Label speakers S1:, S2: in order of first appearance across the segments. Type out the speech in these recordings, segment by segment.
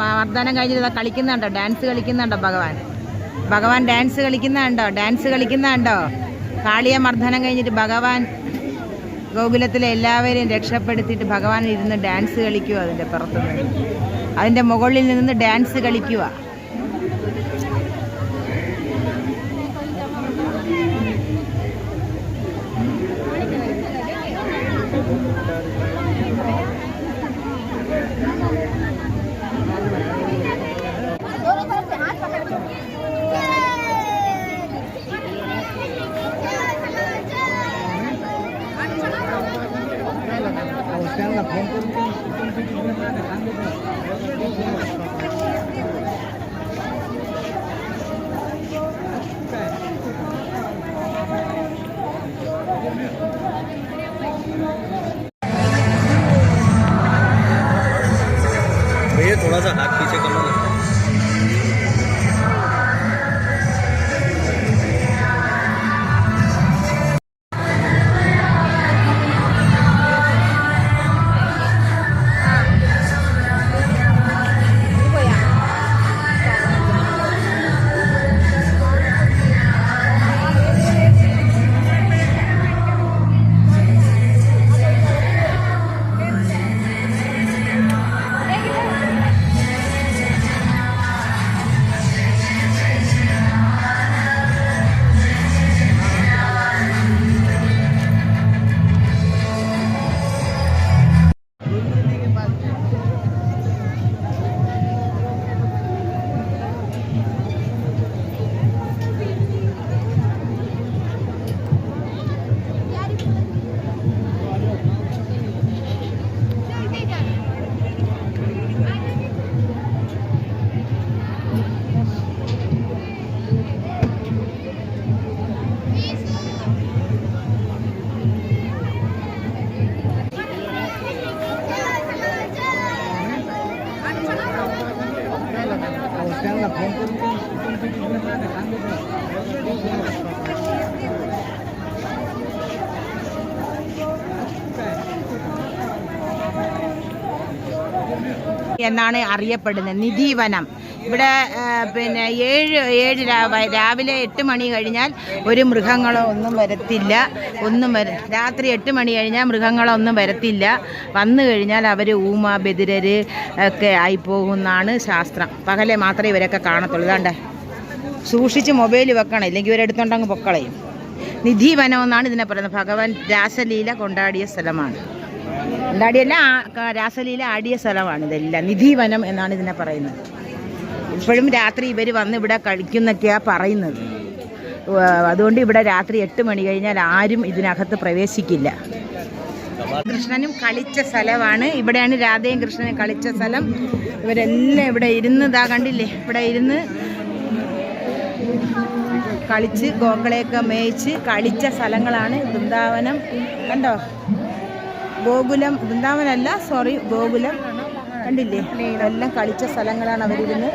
S1: മർദ്ദനം കഴിഞ്ഞിട്ട് കളിക്കുന്നുണ്ടോ, ഡാൻസ് കളിക്കുന്നുണ്ടോ ഭഗവാൻ ഡാൻസ് കളിക്കുന്നുണ്ടോ. കാളിയ മർദ്ദനം കഴിഞ്ഞിട്ട് ഭഗവാൻ ഗോകുലത്തിലെ എല്ലാവരെയും രക്ഷപ്പെടുത്തിയിട്ട് ഭഗവാൻ ഇരുന്ന് ഡാൻസ് കളിക്കുക. അതിൻ്റെ പുറത്തുനിന്ന്, അതിൻ്റെ മുകളിൽ നിന്ന് ഡാൻസ് കളിക്കുക.
S2: भैया थोड़ा सा हाथ पीछे कर लो।
S1: എന്നാണ് അറിയപ്പെടുന്നത്. നിധിവനം. ഇവിടെ പിന്നെ രാവിലെ 8 മണി കഴിഞ്ഞാൽ ഒരു മൃഗങ്ങളോ ഒന്നും വരത്തില്ല. രാത്രി 8 മണി കഴിഞ്ഞാൽ മൃഗങ്ങളോ ഒന്നും വരത്തില്ല. വന്നു കഴിഞ്ഞാൽ അവർ ഊമ ബദിരര് ഒക്കെ ആയിപ്പോകുമെന്നാണ് ശാസ്ത്രം. പകലെ മാത്രമേ ഇവരൊക്കെ കാണത്തുള്ളൂ. ഇതാണ്ടേ സൂക്ഷിച്ച് മൊബൈൽ വെക്കണം, ഇല്ലെങ്കിൽ ഇവരെടുത്തോണ്ടങ്ങ് പൊക്കളയും. നിധിവനം എന്നാണ് ഇതിനെ പറയുന്നത്. ഭഗവാൻ രാസലീല കൊണ്ടാടിയ സ്ഥലമാണ്. കൊണ്ടാടിയല്ല, രാസലീല ആടിയ സ്ഥലമാണ് ഇതെല്ലാം. നിധിവനം എന്നാണ് ഇതിനെ പറയുന്നത്. ഇപ്പോഴും രാത്രി ഇവർ വന്ന് ഇവിടെ കളിക്കുന്നൊക്കെയാണ് പറയുന്നത്. അതുകൊണ്ട് ഇവിടെ രാത്രി 8 മണി കഴിഞ്ഞാൽ ആരും ഇതിനകത്ത് പ്രവേശിക്കില്ല. കൃഷ്ണനും കളിച്ച സ്ഥലമാണ്. ഇവിടെയാണ് രാധയും കൃഷ്ണനും കളിച്ച സ്ഥലം. ഇവരെല്ലാം ഇവിടെ ഇരുന്നതാ കണ്ടില്ലേ, ഇവിടെ ഇരുന്ന് കളിച്ച് ഗോക്കളെയൊക്കെ മേയിച്ച് കളിച്ച സ്ഥലങ്ങളാണ് വൃന്ദാവനം. കണ്ടോ, ഗോകുലം, വൃന്ദാവനല്ല, സോറി, ഗോകുലം. കണ്ടില്ലേ, ഇതെല്ലാം കളിച്ച സ്ഥലങ്ങളാണ് അവരിരുന്ന്.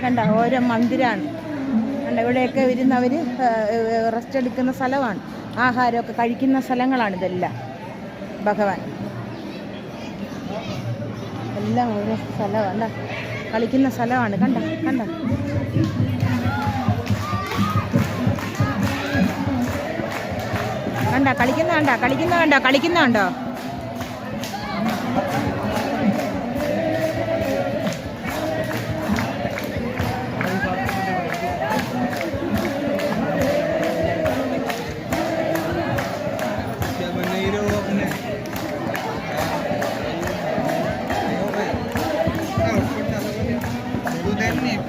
S1: കണ്ട, ഓരോ മന്ദിരാണ്. കണ്ട, ഇവിടെയൊക്കെ ഇരുന്ന് അവർ റെസ്റ്റ് എടുക്കുന്ന സ്ഥലമാണ്. ആഹാരമൊക്കെ കഴിക്കുന്ന സ്ഥലങ്ങളാണ് ഇതെല്ലാം. ഭഗവാൻ എല്ലാം ഓരോ സ്ഥലമാണ്, കളിക്കുന്ന സ്ഥലമാണ്. കണ്ട കണ്ട കണ്ട കളിക്കുന്നുണ്ടോ.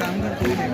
S2: काम कर